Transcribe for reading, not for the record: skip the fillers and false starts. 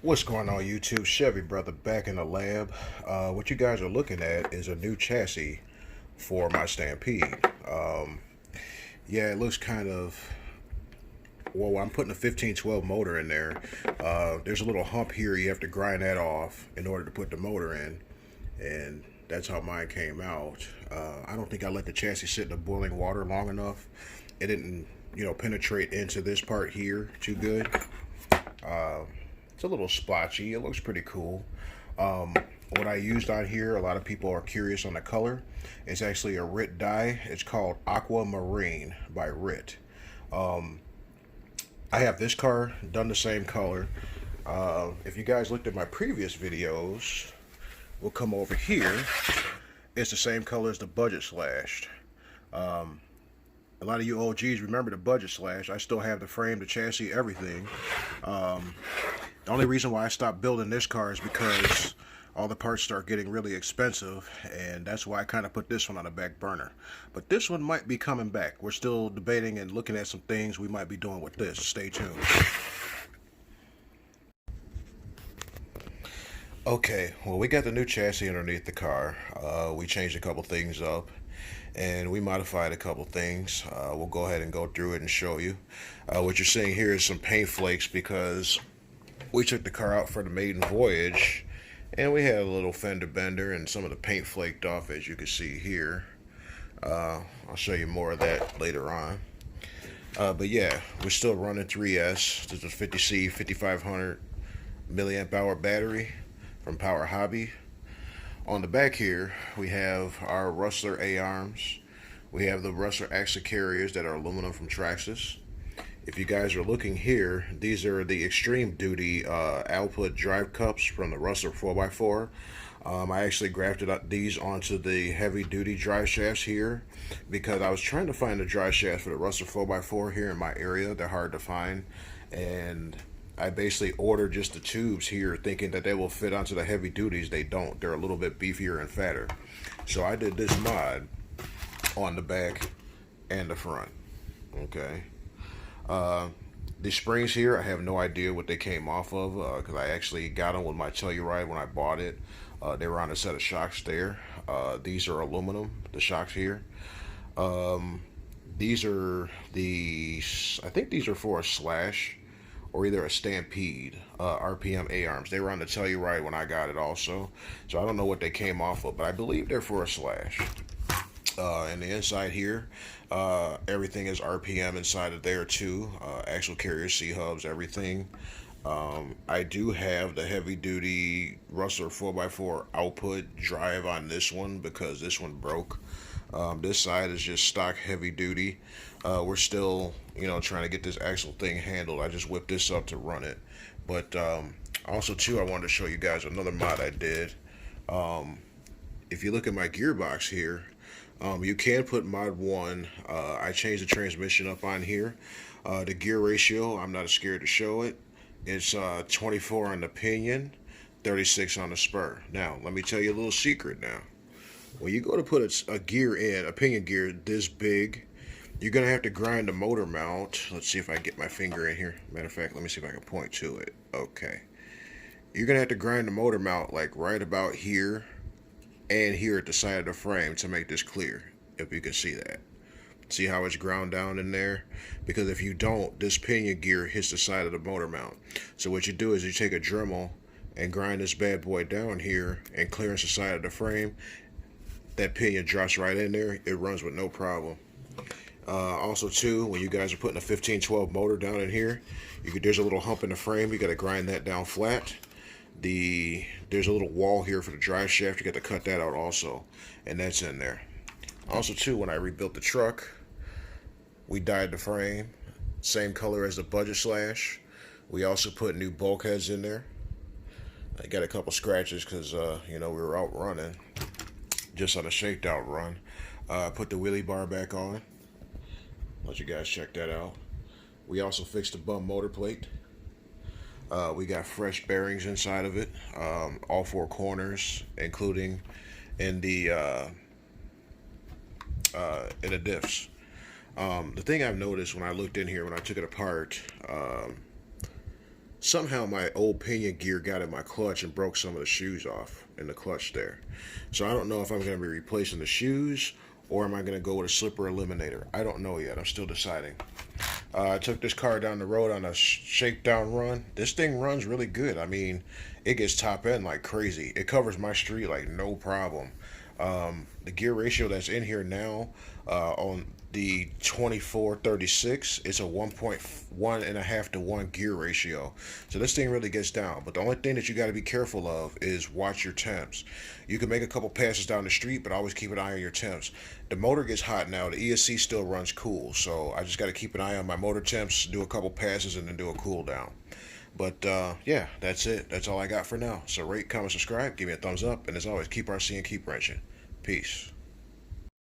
What's going on YouTube? Chevy brother back in the lab. What you guys are looking at is a new chassis for my Stampede. Yeah, it looks kind of, well, I'm putting a 1512 motor in there. There's a little hump here, you have to grind that off in order to put the motor in, and that's how mine came out. I don't think I let the chassis sit in the boiling water long enough. It didn't, penetrate into this part here too good. It's a little splotchy. It looks pretty cool. What I used on here, a lot of people are curious on the color. It's actually a RIT dye. It's called Aquamarine by RIT. I have this car done the same color. If you guys looked at my previous videos, we'll come over here. It's the same color as the Budget Slash. A lot of you OGs remember the Budget Slash. I still have the frame, the chassis, everything. The only reason why I stopped building this car is because all the parts start getting really expensive, and that's why I kind of put this one on the back burner. But this one might be coming back. We're still debating and looking at some things we might be doing with this. Stay tuned. Okay, well, we got the new chassis underneath the car. We changed a couple things up, and we modified a couple things. We'll go ahead and go through it and show you. What you're seeing here is some paint flakes because we took the car out for the maiden voyage, and we had a little fender bender, and some of the paint flaked off, as you can see here. I'll show you more of that later on. But yeah, we're still running 3S. This is a 50C 5500 milliamp hour battery from Power Hobby. On the back here, we have our Rustler A-arms. We have the Rustler axle carriers that are aluminum from Traxxas. If you guys are looking here, these are the extreme duty output drive cups from the Rustler 4x4. I actually grafted these onto the heavy duty drive shafts here because I was trying to find the drive shaft for the Rustler 4x4 here in my area. They're hard to find, and I basically ordered just the tubes here thinking that they will fit onto the heavy duties. They don't. They're a little bit beefier and fatter. So I did this mod on the back and the front. Okay. The springs here, I have no idea what they came off of because I actually got them with my Telluride when I bought it. They were on a set of shocks there. These are aluminum, the shocks here. These are I think these are for a Slash or either a Stampede RPM A-arms. They were on the Telluride when I got it also. So I don't know what they came off of, but I believe they're for a Slash. And the inside here, everything is RPM inside of there too. Axle carriers, C-hubs, everything. I do have the heavy duty Rustler 4x4 output drive on this one because this one broke. This side is just stock heavy duty. We're still, trying to get this axle thing handled. I just whipped this up to run it. But also too, I wanted to show you guys another mod I did. If you look at my gearbox here, you can put mod 1. I changed the transmission up on here. The gear ratio, I'm not scared to show it. It's 24 on the pinion, 36 on the spur. Now, let me tell you a little secret now. When you go to put a gear in, a pinion gear this big, you're going to have to grind the motor mount. Let's see if I can get my finger in here. Matter of fact, let me see if I can point to it. Okay. You're going to have to grind the motor mount like right about here and here at the side of the frame to make this clear, if you can see that. See how it's ground down in there? Because if you don't, this pinion gear hits the side of the motor mount. So what you do is you take a Dremel and grind this bad boy down here and clearance the side of the frame. That pinion drops right in there. It runs with no problem. Also too, when you guys are putting a 1512 motor down in here, there's a little hump in the frame. You got to grind that down flat. There's a little wall here for the drive shaft. You got to cut that out also, and that's in there. Also too, when I rebuilt the truck, we dyed the frame same color as the Budget Slash. We also put new bulkheads in there. I got a couple scratches because we were out running just on a shakedown run. Put the wheelie bar back on. Let you guys check that out. We also fixed the bum motor plate. We got fresh bearings inside of it, all 4 corners, including in the diffs. The thing I've noticed when I looked in here, when I took it apart, Somehow my old pinion gear got in my clutch and broke some of the shoes off in the clutch there. So I don't know if I'm going to be replacing the shoes or am I going to go with a slipper eliminator. I don't know yet. I'm still deciding. I took this car down the road on a shakedown run. This thing runs really good. I mean, it gets top end like crazy. It covers my street like no problem. The gear ratio that's in here now on the 2436, it's a 1.1 and a half to 1 gear ratio. So this thing really gets down. But the only thing that you got to be careful of is watch your temps. You can make a couple passes down the street, but always keep an eye on your temps. The motor gets hot now. The ESC still runs cool. So I just got to keep an eye on my motor temps, do a couple passes, and then do a cool down. But yeah, that's it. That's all I got for now. So rate, comment, subscribe, give me a thumbs up, and as always, keep RC and keep wrenching. Peace.